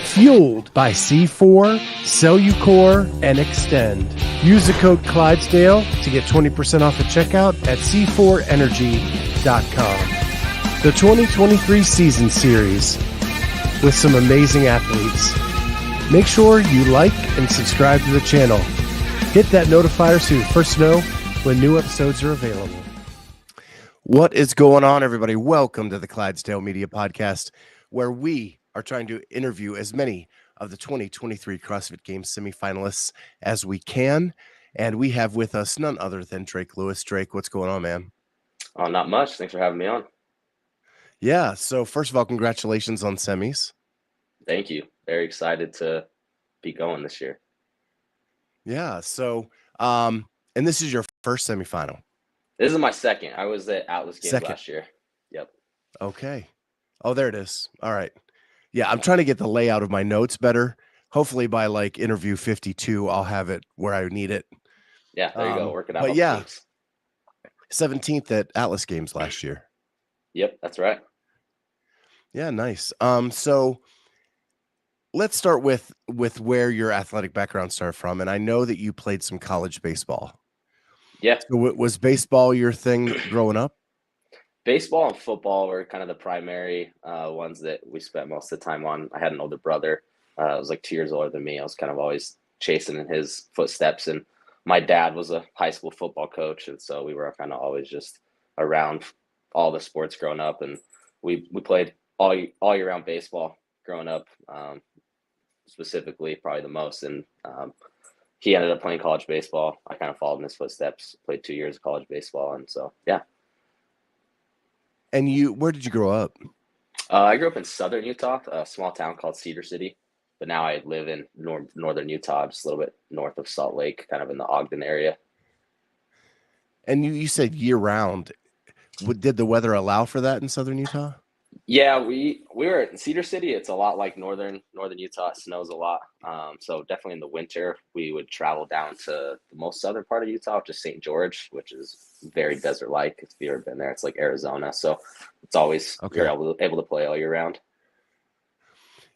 Fueled by C4, Cellucor, and Extend. Use the code Clydesdale to get 20% off at checkout at c4energy.com. The 2023 season series with some amazing athletes. Make sure you like and subscribe to the channel. Hit that notifier so you're first to know when new episodes are available. What is going on, everybody? Welcome to the Clydesdale Media Podcast, where we are trying to interview as many of the 2023 CrossFit Games semifinalists as we can. And we have with us none other than Drake Lewis. Drake, what's going on, man? Oh, not much. Thanks for having me on. Yeah. So first of all, congratulations on semis. Thank you. Very excited to be going this year. Yeah. So, and this is your first semifinal. This is my second. I was at Atlas Games last year. Yep. Okay. Oh, there it is. All right. Yeah, I'm trying to get the layout of my notes better. Hopefully by like interview 52, I'll have it where I need it. Yeah, there you go. Working out. But yeah, 17th at Atlas Games last year. Yep, that's right. Yeah, nice. So let's start with where your athletic background started from. And I know that you played some college baseball. Yeah. So was baseball your thing growing up? Baseball and football were kind of the primary ones that we spent most of the time on. I had an older brother. He was like 2 years older than me. I was kind of always chasing in his footsteps. And my dad was a high school football coach. And so we were kind of always just around all the sports growing up. And we played all year round baseball growing up, specifically probably the most. And he ended up playing college baseball. I kind of followed in his footsteps, played 2 years of college baseball. And so, yeah. And where did you grow up? I grew up in southern Utah, a small town called Cedar City, but now I live in northern Utah, just a little bit north of Salt Lake, kind of in the Ogden area. And you said year round. Did the weather allow for that in southern Utah? Yeah, we were in Cedar City. It's a lot like northern Utah. It snows a lot. So definitely in the winter, we would travel down to the most southern part of Utah, which is St. George, which is very desert-like. If you've ever been there, it's like Arizona. So it's always you're able to play all year round.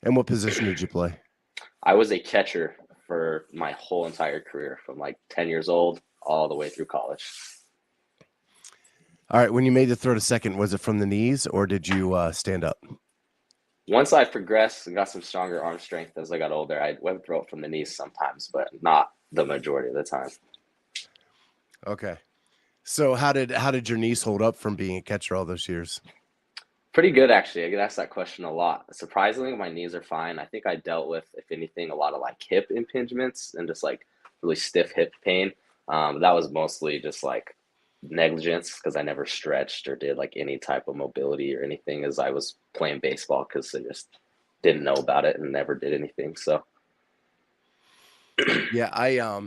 And what position did you play? I was a catcher for my whole entire career, from like 10 years old all the way through college. All right. When you made the throw to second, was it from the knees or did you stand up? Once I progressed and got some stronger arm strength as I got older, I would throw it from the knees sometimes, but not the majority of the time. Okay. So how did your knees hold up from being a catcher all those years? Pretty good, actually. I get asked that question a lot. Surprisingly, my knees are fine. I think I dealt with, if anything, a lot of like hip impingements and just like really stiff hip pain. That was mostly just like negligence because I never stretched or did like any type of mobility or anything as I was playing baseball because I just didn't know about it and never did anything. So yeah,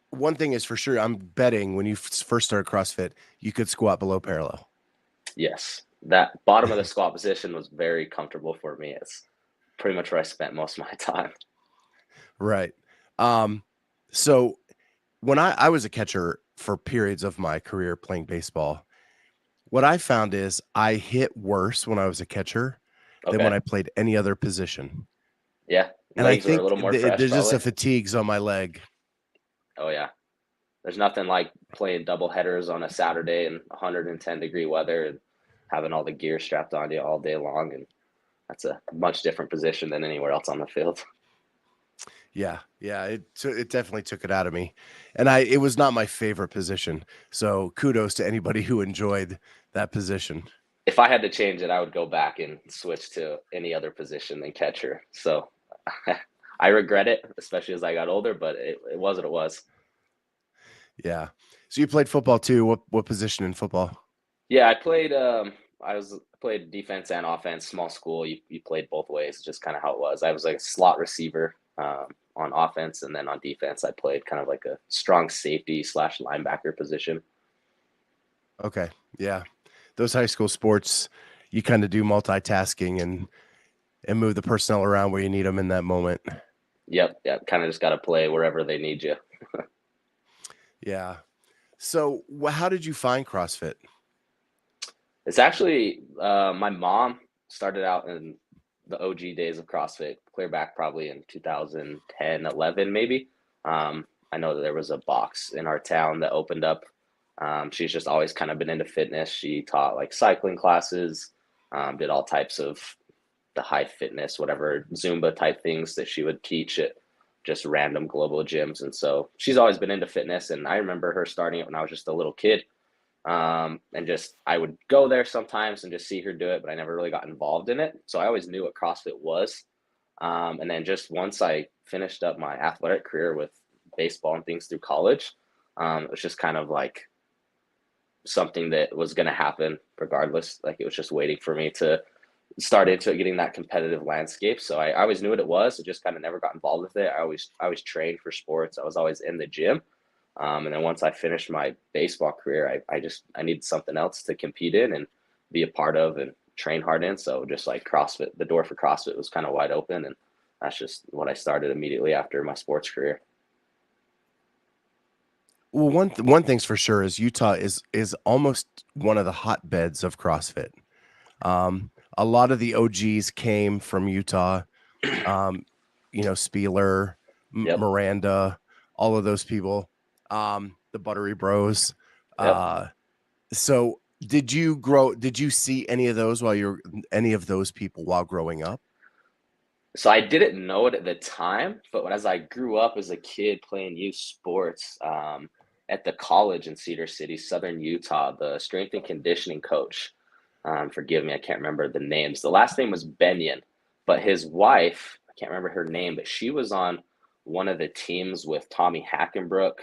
one thing is for sure, I'm betting when you first started CrossFit, you could squat below parallel. Yes, that bottom of the squat position was very comfortable for me. It's pretty much where I spent most of my time. Right. So when I was a catcher for periods of my career playing baseball, what I found is I hit worse when I was a catcher than when I played any other position. Yeah. And I think there's just a fatigues on my leg. Oh, yeah. There's nothing like playing double headers on a Saturday in 110-degree weather and having all the gear strapped on you all day long. And that's a much different position than anywhere else on the field. Yeah. It definitely took it out of me. And it was not my favorite position. So kudos to anybody who enjoyed that position. If I had to change it, I would go back and switch to any other position than catcher. So I regret it, especially as I got older, but it was what it was. Yeah. So you played football too. What position in football? Yeah, I played played defense and offense, small school. You played both ways, just kind of how it was. I was like a slot receiver on offense, and then on defense, I played kind of like a strong safety / linebacker position. Okay. Yeah. Those high school sports, you kind of do multitasking and move the personnel around where you need them in that moment. Yep. Kind of just got to play wherever they need you. Yeah. So how did you find CrossFit? It's actually my mom started out in the OG days of CrossFit, clear back probably in 2010, 11 maybe. I know that there was a box in our town that opened up. She's just always kind of been into fitness. She taught like cycling classes, did all types of the high fitness, whatever Zumba type things that she would teach at just random global gyms. And so she's always been into fitness. And I remember her starting it when I was just a little kid. And just I would go there sometimes and just see her do it, but I never really got involved in it. So I always knew what CrossFit was. And then just once I finished up my athletic career with baseball and things through college, it was just kind of like something that was going to happen regardless. Like it was just waiting for me to start into getting that competitive landscape. So I always knew what it was. I just kind of never got involved with it. I always trained for sports. I was always in the gym. And then once I finished my baseball career, I needed something else to compete in and be a part of and train hard in. So just like CrossFit, the door for CrossFit was kind of wide open. And that's just what I started immediately after my sports career. Well, one thing's for sure is Utah is almost one of the hotbeds of CrossFit. A lot of the OGs came from Utah, Spieler, Yep. Miranda, all of those people, the Buttery Bros. Yep. So did you see any of those people while growing up? So I didn't know it at the time, but as I grew up as a kid playing youth sports, at the college in Cedar City, Southern Utah, the strength and conditioning coach, forgive me, I can't remember the names. The last name was Benyon, but his wife, I can't remember her name, but she was on one of the teams with Tommy Hackenbrook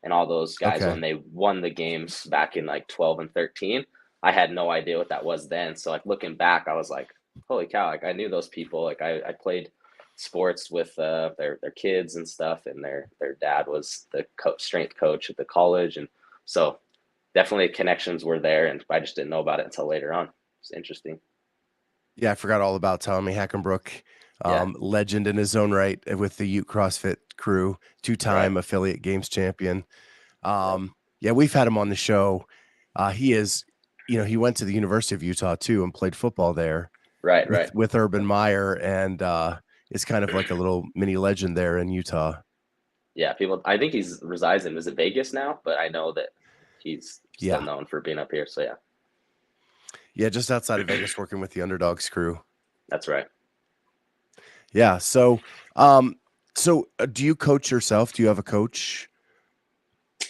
and all those guys when they won the games back in like 12 and 13. I had no idea what that was then. So like looking back, I was like, holy cow, like I knew those people. Like I played sports with their kids and stuff, and their dad was the strength coach at the college, and so definitely connections were there, and I just didn't know about it until later on. It's interesting. Yeah, I forgot all about Tommy Hackenbrook, legend in his own right with the Ute CrossFit crew, two-time affiliate games champion. Yeah, we've had him on the show. He is, he went to the University of Utah too and played football there. With Urban Meyer, and is kind of like a little mini legend there in Utah. Yeah, I think he's resides in, is it Vegas now? But I know that he's still known for being up here. So yeah. Yeah, just outside of Vegas, working with the Underdogs crew. That's right. Yeah. So, do you coach yourself? Do you have a coach?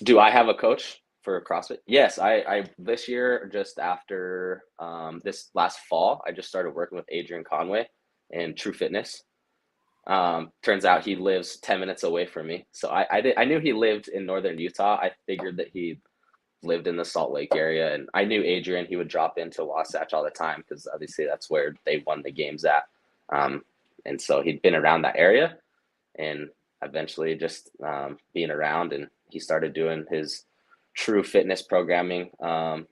Do I have a coach for CrossFit? Yes, I this year, just after this last fall, I just started working with Adrian Conway in True Fitness. Turns out he lives 10 minutes away from me. So I knew he lived in northern Utah. I figured that he lived in the Salt Lake area, and I knew Adrian. He would drop into Wasatch all the time because obviously that's where they won the games at. And so he'd been around that area, and eventually just being around, and he started doing his True Fitness programming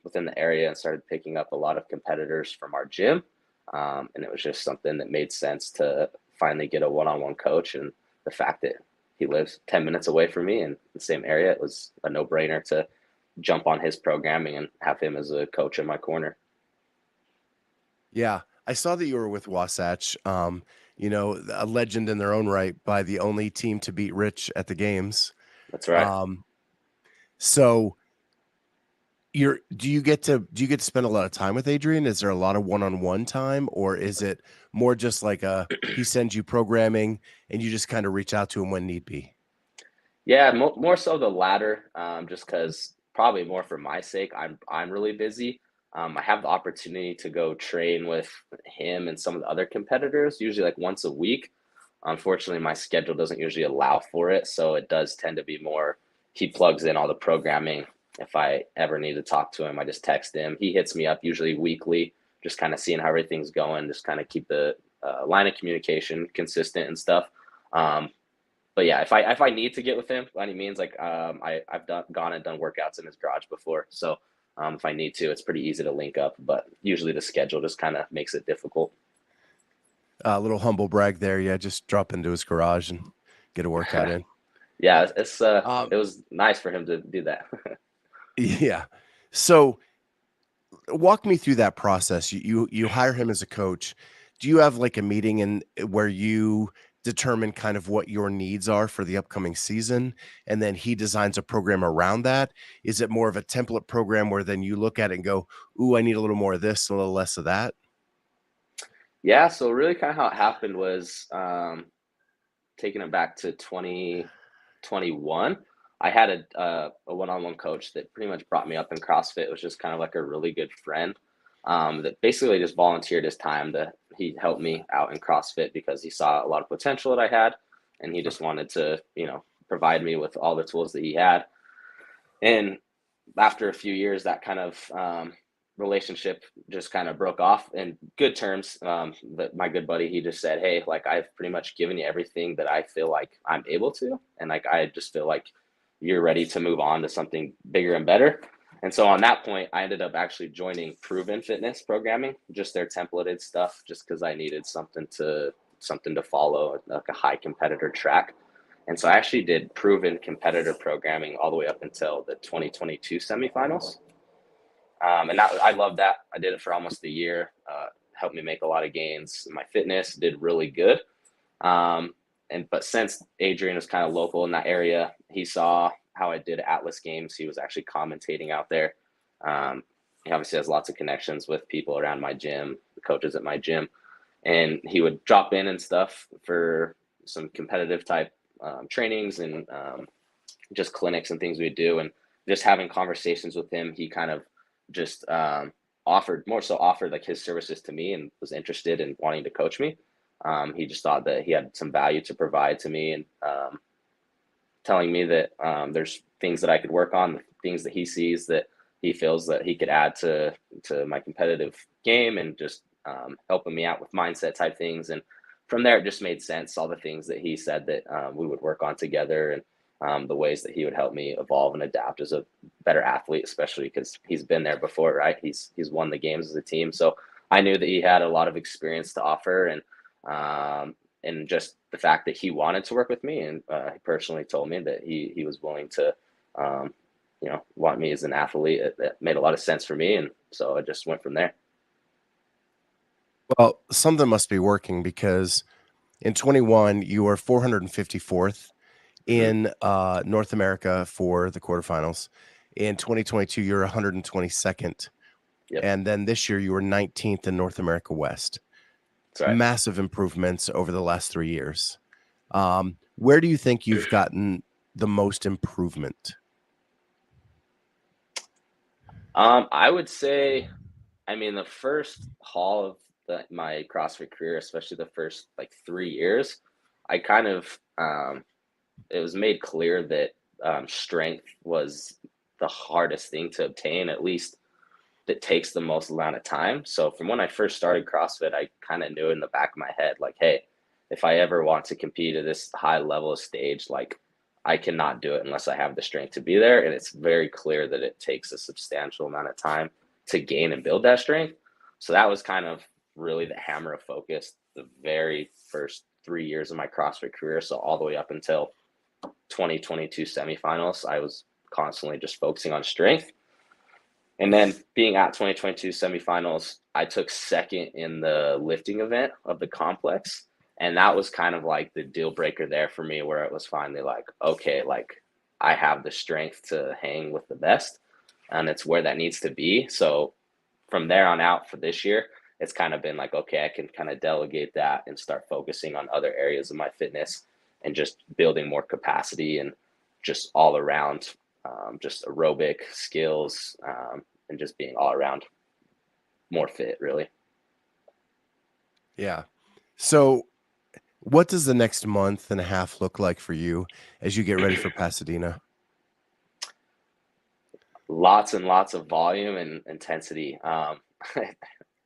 within the area and started picking up a lot of competitors from our gym. And it was just something that made sense to finally get a one-on-one coach. And the fact that he lives 10 minutes away from me in the same area, it was a no-brainer to jump on his programming and have him as a coach in my corner. Yeah. I saw that you were with Wasatch, a legend in their own right, by the only team to beat Rich at the games. That's right. So do you get to spend a lot of time with Adrian? Is there a lot of one-on-one time, or is it more just like he sends you programming and you just kind of reach out to him when need be? Yeah, more so the latter, just because probably more for my sake. I'm really busy. I have the opportunity to go train with him and some of the other competitors, usually like once a week. Unfortunately, my schedule doesn't usually allow for it, so it does tend to be more he plugs in all the programming. If I ever need to talk to him, I just text him. He hits me up usually weekly, just kind of seeing how everything's going, just kind of keep the line of communication consistent and stuff. But yeah, if I need to get with him by any means, like I've gone and done workouts in his garage before, so if I need to, it's pretty easy to link up. But usually the schedule just kind of makes it difficult. A little humble brag there, yeah. Just drop into his garage and get a workout in. Yeah, it was nice for him to do that. Yeah. So walk me through that process. You hire him as a coach. do you have like a meeting in where you determine kind of what your needs are for the upcoming season, and then he designs a program around that? Is it more of a template program where then you look at it and go, ooh, I need a little more of this, a little less of that? Yeah, so really kind of how it happened was taking it back to 2021. I had a one-on-one coach that pretty much brought me up in CrossFit. It was just kind of like a really good friend that basically just volunteered his time to he helped me out in CrossFit because he saw a lot of potential that I had, and he just wanted to, provide me with all the tools that he had. And after a few years, that kind of relationship just kind of broke off in good terms. But my good buddy, he just said, "Hey, like I've pretty much given you everything that I feel like I'm able to, and like I just feel like you're ready to move on to something bigger and better." And so on that point, I ended up actually joining Proven Fitness programming, just their templated stuff, just because I needed something to follow, like a high competitor track. And so I actually did Proven competitor programming all the way up until the 2022 semifinals. And I love that. I did it for almost a year. Helped me make a lot of gains. My fitness did really good. But since Adrian was kind of local in that area, he saw how I did Atlas Games. He was actually commentating out there. He obviously has lots of connections with people around my gym, the coaches at my gym, and he would drop in and stuff for some competitive type trainings and just clinics and things we do. And just having conversations with him, he kind of just offered like his services to me and was interested in wanting to coach me. He just thought that he had some value to provide to me, and telling me that there's things that I could work on, things that he sees that he feels that he could add to my competitive game, and just helping me out with mindset type things. And from there, it just made sense. All the things that he said that we would work on together, and the ways that he would help me evolve and adapt as a better athlete, especially because he's been there before, right? He's won the games as a team. So I knew that he had a lot of experience to offer, and just the fact that he wanted to work with me, and he personally told me that he was willing to, want me as an athlete. That made a lot of sense for me, and so I just went from there. Well, something must be working because in 21, you were 454th Mm-hmm. in North America for the quarterfinals. In 2022, you're 122nd. Yep, And then this year, you were 19th in North America West. that's right. Massive improvements over the last 3 years. Where do you think you've gotten the most improvement? I would say, I mean, the first haul of my CrossFit career, especially the first like 3 years, I kind of it was made clear that strength was the hardest thing to obtain, at least that takes the most amount of time. So from when I first started CrossFit, I kind of knew in the back of my head, like, hey, if I ever want to compete at this high level of stage, like I cannot do it unless I have the strength to be there. And it's very clear that it takes a substantial amount of time to gain and build that strength. So that was kind of really the hammer of focus the very first 3 years of my CrossFit career. So all the way up until 2022 semifinals, I was constantly just focusing on strength. And then being at 2022 semifinals, I took second in the lifting event of the complex. And that was kind of like the deal breaker there for me, where it was finally like, okay, like I have the strength to hang with the best, and it's where that needs to be. So from there on out for this year, it's kind of been like, okay, I can kind of delegate that and start focusing on other areas of my fitness and just building more capacity and just all around, just aerobic skills, and just being all around more fit, really. Yeah. So what does the next month and a half look like for you as you get ready for Pasadena? Lots and lots of volume and intensity.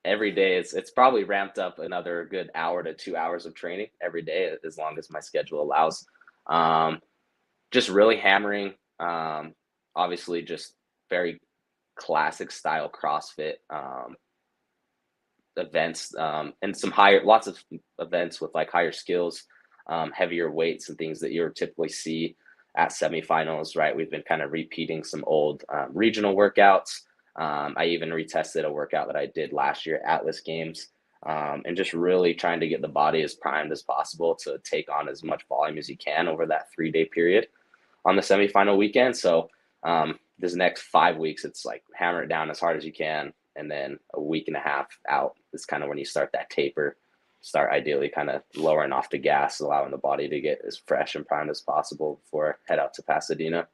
Every day it's probably ramped up another good hour to 2 hours of training every day, as long as my schedule allows. Just really hammering, obviously just very classic style CrossFit events, and lots of events with like higher skills, heavier weights and things that you typically see at semifinals, right? We've been kind of repeating some old regional workouts. I even retested a workout that I did last year at Atlas Games, and just really trying to get the body as primed as possible to take on as much volume as you can over that 3-day period on the semifinal weekend. So this next 5 weeks, it's like hammer it down as hard as you can. And then a week and a half out is kind of when you start that taper, start ideally kind of lowering off the gas, allowing the body to get as fresh and primed as possible before I head out to Pasadena.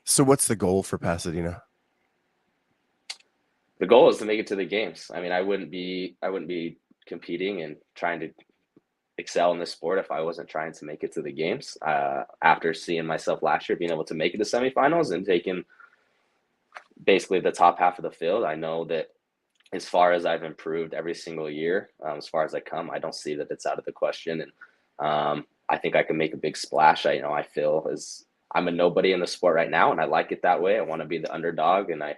So what's the goal for Pasadena? The goal is to make it to the games. I mean, I wouldn't be competing and trying to excel in this sport if I wasn't trying to make it to the games. After seeing myself last year being able to make it to semifinals and taking basically the top half of the field, I know that as far as I've improved every single year, as far as I come, I don't see that it's out of the question. And I think I can make a big splash. I feel as I'm a nobody in the sport right now, and I like it that way. I want to be the underdog, and I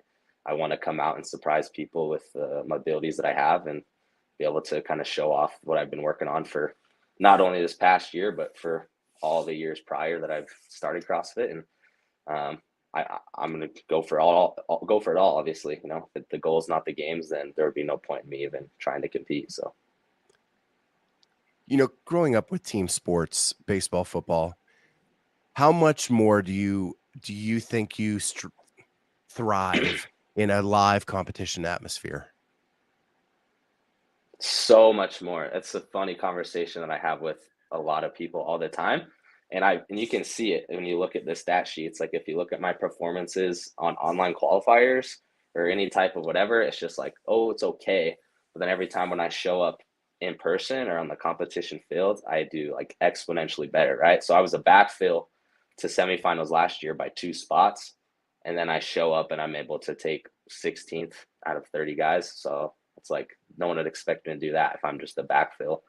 want to come out and surprise people with my abilities that I have and be able to kind of show off what I've been working on for not only this past year, but for all the years prior that I've started CrossFit. And I'm going to go for it all, obviously. If the goal is not the games, then there would be no point in me even trying to compete. So, growing up with team sports, baseball, football, how much more do you think you thrive in a live competition atmosphere? So much more. It's a funny conversation that I have with a lot of people all the time. And you can see it when you look at the stat sheets. Like if you look at my performances on online qualifiers or any type of whatever, it's just like, oh, it's okay. But then every time when I show up in person or on the competition field, I do like exponentially better, right? So I was a backfill to semifinals last year by 2 spots. And then I show up and I'm able to take 16th out of 30 guys. So it's like no one would expect me to do that if I'm just a backfill.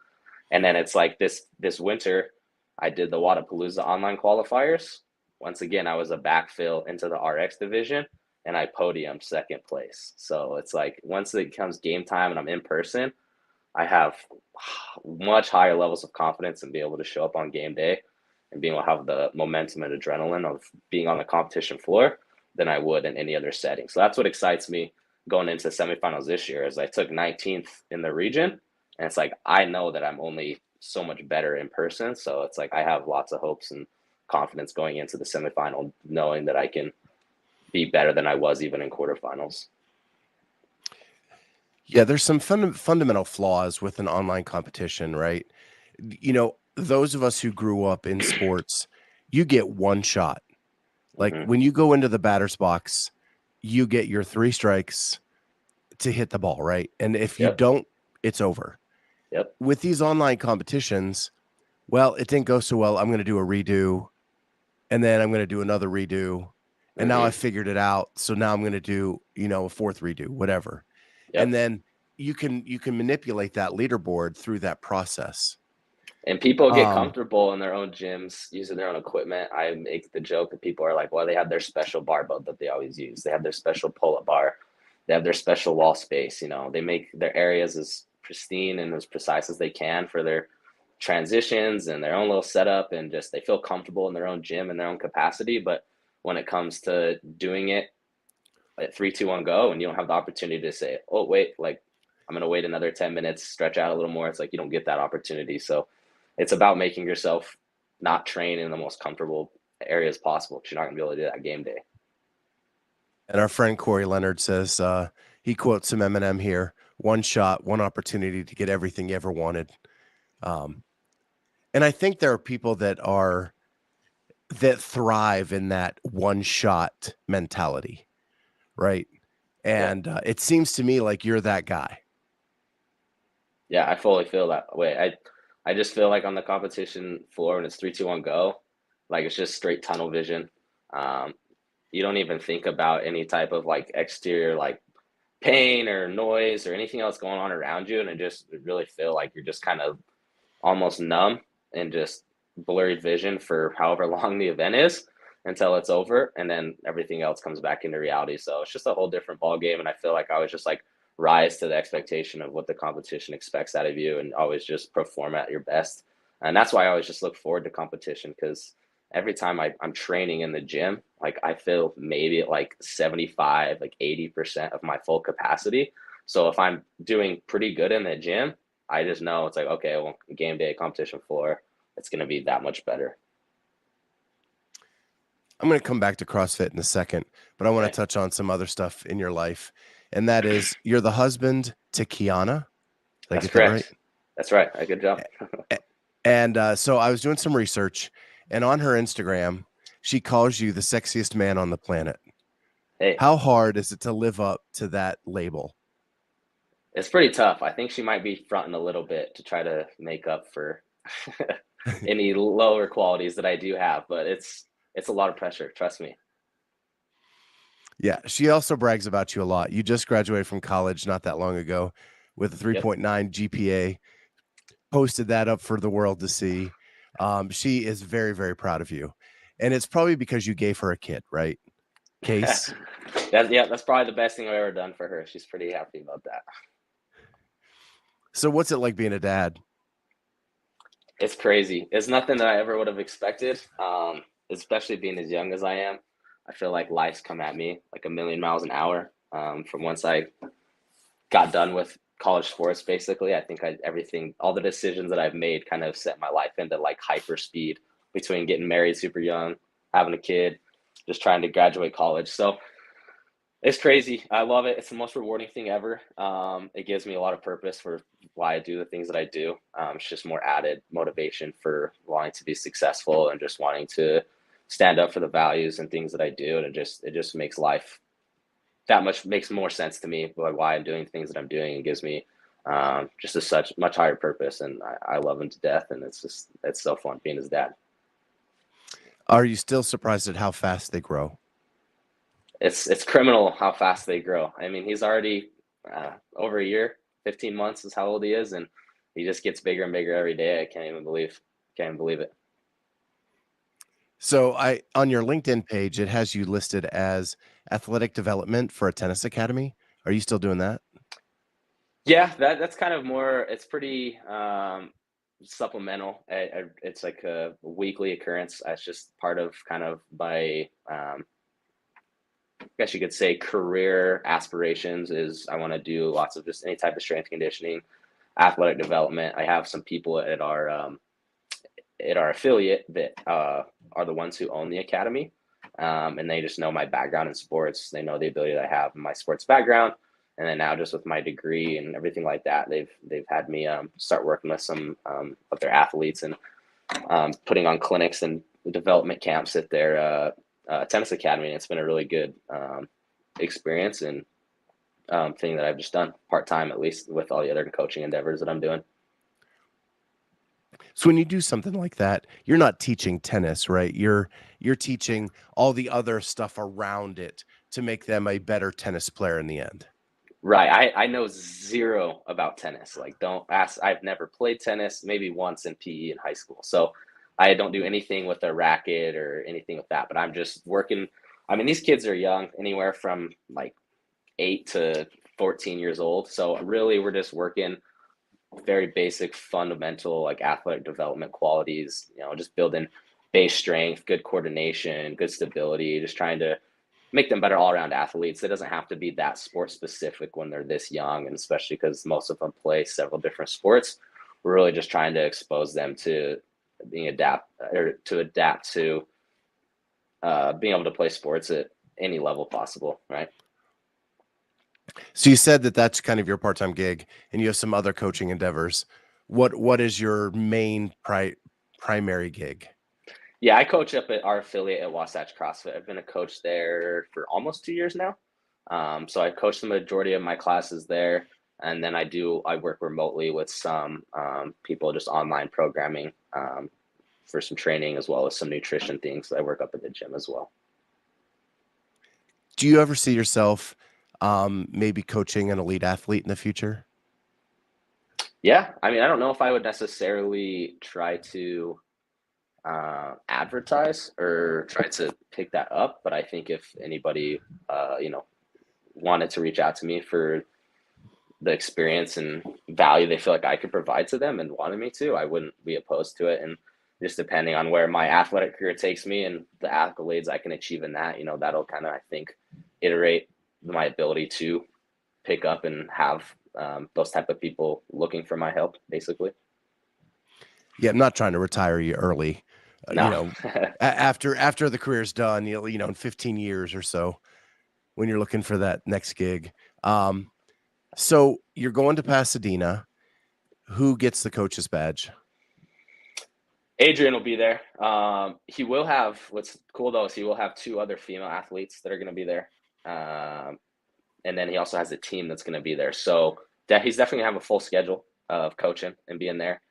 And then it's like this winter, I did the Wadapalooza online qualifiers. Once again, I was a backfill into the RX division, and I podiumed 2nd place. So it's like once it comes game time and I'm in person, I have much higher levels of confidence and be able to show up on game day and being able to have the momentum and adrenaline of being on the competition floor than I would in any other setting. So that's what excites me going into semifinals this year. Is I took 19th in the region, and it's like I know that I'm only so much better in person. So it's like I have lots of hopes and confidence going into the semifinal, knowing that I can be better than I was even in quarterfinals. Yeah, there's some fundamental flaws with an online competition, right? Those of us who grew up in sports, you get one shot. Like when you go into the batter's box, you get your 3 strikes to hit the ball, right? And if you don't, it's over. Yep. With these online competitions, well, it didn't go so well. I'm going to do a redo, and then I'm going to do another redo, and now I figured it out. So now I'm going to do, a 4th redo, whatever. Yep. And then you can manipulate that leaderboard through that process. And people get comfortable in their own gyms using their own equipment. I make the joke that people are like, well, they have their special barbell that they always use. They have their special pull-up bar. They have their special wall space. They make their areas as pristine and as precise as they can for their transitions and their own little setup, and just they feel comfortable in their own gym and their own capacity. But when it comes to doing it at 3, 2, 1, go, and you don't have the opportunity to say, oh, wait, like I'm going to wait another 10 minutes, stretch out a little more. It's like you don't get that opportunity. So it's about making yourself not train in the most comfortable areas possible, because you're not going to be able to do that game day. And our friend Corey Leonard says, he quotes some Eminem here: one shot, one opportunity to get everything you ever wanted. And I think there are people that thrive in that one shot mentality, right? And it seems to me like you're that guy. Yeah, I fully feel that way. I just feel like on the competition floor when it's 3, 2, 1, go, like it's just straight tunnel vision. You don't even think about any type of like exterior like pain or noise or anything else going on around you, and it really feel like you're just kind of almost numb and just blurry vision for however long the event is until it's over, and then everything else comes back into reality. So it's just a whole different ball game, and I feel like I was just like rise to the expectation of what the competition expects out of you and always just perform at your best. And that's why I always just look forward to competition, because every time I'm training in the gym, like I feel maybe at like 75, like 80% of my full capacity. So if I'm doing pretty good in the gym, I just know it's like, okay, well, game day, competition floor, it's going to be that much better. I'm going to come back to CrossFit in a second, but I want Okay. to touch on some other stuff in your life. And that is, you're the husband to Kiana. Did I That's get that right? correct. That's right. Good job. And so I was doing some research, and on her Instagram, she calls you the sexiest man on the planet. Hey, How hard is it to live up to that label? it's pretty tough. I think she might be fronting a little bit to try to make up for any lower qualities that I do have, but it's a lot of pressure. Trust me. Yeah, she also brags about you a lot. You just graduated from college not that long ago with a Yep. 3.9 GPA, posted that up for the world to see. She is very, very proud of you. And it's probably because you gave her a kid, right? Case. That's probably the best thing I've ever done for her. She's pretty happy about that. So what's it like being a dad? It's crazy. It's nothing that I ever would have expected, especially being as young as I am. I feel like life's come at me like a million miles an hour. From once I got done with college sports, basically, I think all the decisions that I've made kind of set my life into like hyper speed between getting married super young, having a kid, just trying to graduate college. So it's crazy. I love it. It's the most rewarding thing ever. It gives me a lot of purpose for why I do the things that I do. It's just more added motivation for wanting to be successful and just wanting to stand up for the values and things that I do. And it just makes life makes more sense to me by why I'm doing things that I'm doing. It gives me just such much higher purpose, and I love him to death. And it's so fun being his dad. Are you still surprised at how fast they grow? It's criminal how fast they grow. I mean, he's already over a year, 15 months is how old he is, and he just gets bigger and bigger every day. I can't even believe it. So on your LinkedIn page, it has you listed as athletic development for a tennis academy. Are you still doing that? Yeah, that's kind of more. It's pretty supplemental. It's like a weekly occurrence. It's just part of kind of my I guess you could say career aspirations is I want to do lots of just any type of strength conditioning, athletic development. I have some people at our affiliate that are the ones who own the academy, and they just know my background in sports. They know the ability that I have in my sports background, and then now just with my degree and everything like that, they've had me start working with some of their athletes and putting on clinics and development camps at their tennis academy. And it's been a really good experience and thing that I've just done part-time, at least with all the other coaching endeavors that I'm doing. So when you do something like that, you're not teaching tennis, right? You're teaching all the other stuff around it to make them a better tennis player in the end. Right. I know zero about tennis. Like, don't ask. I've never played tennis, maybe once in PE in high school. So I don't do anything with a racket or anything with that, but I'm just working. I mean, these kids are young, anywhere from like 8 to 14 years old. So really, we're just working very basic, fundamental, like athletic development qualities, just building base strength, good coordination, good stability, just trying to make them better all around athletes. It doesn't have to be that sport specific when they're this young, and especially because most of them play several different sports. We're really just trying to expose them to adapt to being able to play sports at any level possible, right? So you said that that's kind of your part-time gig, and you have some other coaching endeavors. What is your main primary gig? Yeah, I coach up at our affiliate at Wasatch CrossFit. I've been a coach there for almost 2 years now. So I coach the majority of my classes there, and then I work remotely with some people, just online programming for some training as well as some nutrition things. I work up at the gym as well. Do you ever see yourself maybe coaching an elite athlete in the future? Yeah, I mean, I don't know if I would necessarily try to advertise or try to pick that up, but I think if anybody, wanted to reach out to me for the experience and value they feel like I could provide to them and wanted me to, I wouldn't be opposed to it. And just depending on where my athletic career takes me and the accolades I can achieve in that, that'll kind of, I think, iterate my ability to pick up and have those type of people looking for my help, basically. Yeah, I'm not trying to retire you early. No. After the career's done, in 15 years or so, when you're looking for that next gig. So you're going to Pasadena. Who gets the coach's badge? Adrian will be there. He will have, what's cool though is he will have 2 other female athletes that are going to be there. And then he also has a team that's going to be there. So he's definitely going to have a full schedule of coaching and being there.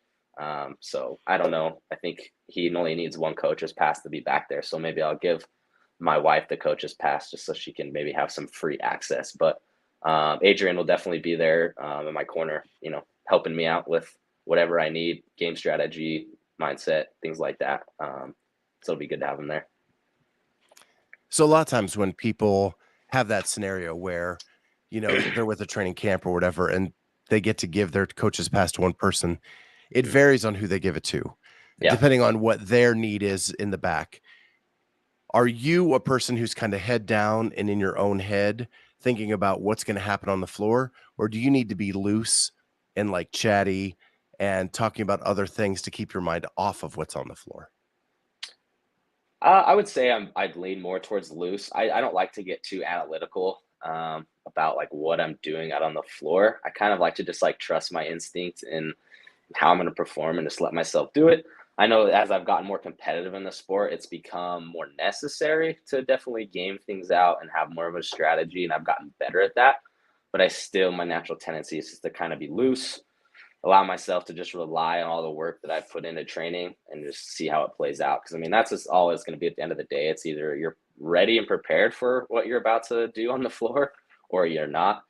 So I don't know. I think he only needs 1 coach's pass to be back there. So maybe I'll give my wife the coach's pass just so she can maybe have some free access. But Adrian will definitely be there in my corner, helping me out with whatever I need, game strategy, mindset, things like that. So it'll be good to have him there. So a lot of times when people have that scenario where, they're with a training camp or whatever, and they get to give their coach's pass to one person, it varies on who they give it to, depending on what their need is in the back. Are you a person who's kind of head down and in your own head thinking about what's going to happen on the floor? Or do you need to be loose and like chatty and talking about other things to keep your mind off of what's on the floor? I would say I'd lean more towards loose. I don't like to get too analytical about like what I'm doing out on the floor. I kind of like to just like trust my instinct and how I'm going to perform and just let myself do it. I know as I've gotten more competitive in the sport, it's become more necessary to definitely game things out and have more of a strategy. And I've gotten better at that. But my natural tendency is just to kind of be loose, allow myself to just rely on all the work that I've put into training and just see how it plays out. Because, that's just all it's going to be at the end of the day. It's either you're ready and prepared for what you're about to do on the floor or you're not.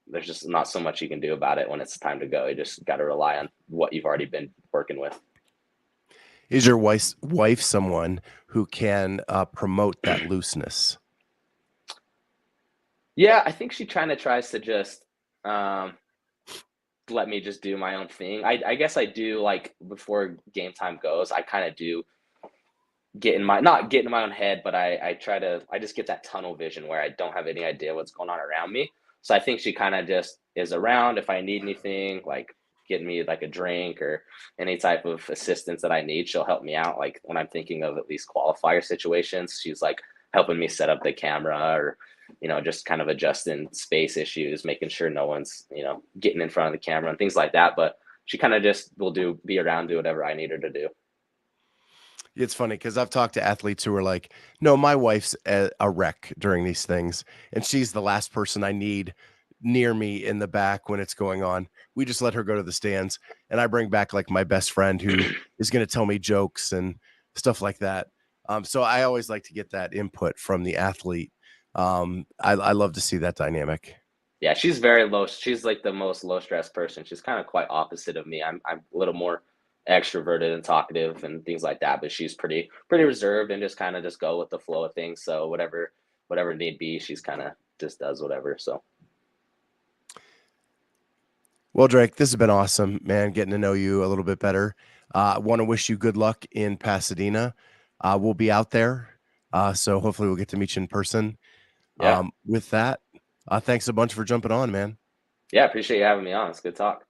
There's just not so much you can do about it when it's time to go. You just got to rely on what you've already been working with. Is your wife someone who can promote that looseness? Yeah, I think she tries to just let me just do my own thing. I guess I do, like, before game time goes, I kind of do not get in my own head, but I just get that tunnel vision where I don't have any idea what's going on around me. So I think she kind of just is around if I need anything, like getting me like a drink or any type of assistance that I need. She'll help me out. Like when I'm thinking of at least qualifier situations, she's like helping me set up the camera or, just kind of adjusting space issues, making sure no one's, getting in front of the camera and things like that. But she kind of just will be around, do whatever I need her to do. It's funny because I've talked to athletes who are like, no, my wife's a wreck during these things, and she's the last person I need near me in the back when it's going on. We just let her go to the stands, and I bring back like my best friend who is going to tell me jokes and stuff like that. So I always like to get that input from the athlete. I love to see that dynamic. Yeah, she's very low. She's like the most low stress person. She's kind of quite opposite of me. I'm a little more extroverted and talkative and things like that, but she's pretty reserved and just kind of just go with the flow of things. So whatever need be, she's kind of just does whatever. So. Well, Drake, this has been awesome, man, getting to know you a little bit better. I want to wish you good luck in Pasadena. We'll be out there. So hopefully we'll get to meet you in person. Yeah. With that, thanks a bunch for jumping on, man. Yeah. Appreciate you having me on. It's good talk.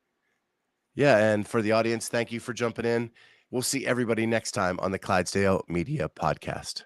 Yeah. And for the audience, thank you for jumping in. We'll see everybody next time on the Clydesdale Media Podcast.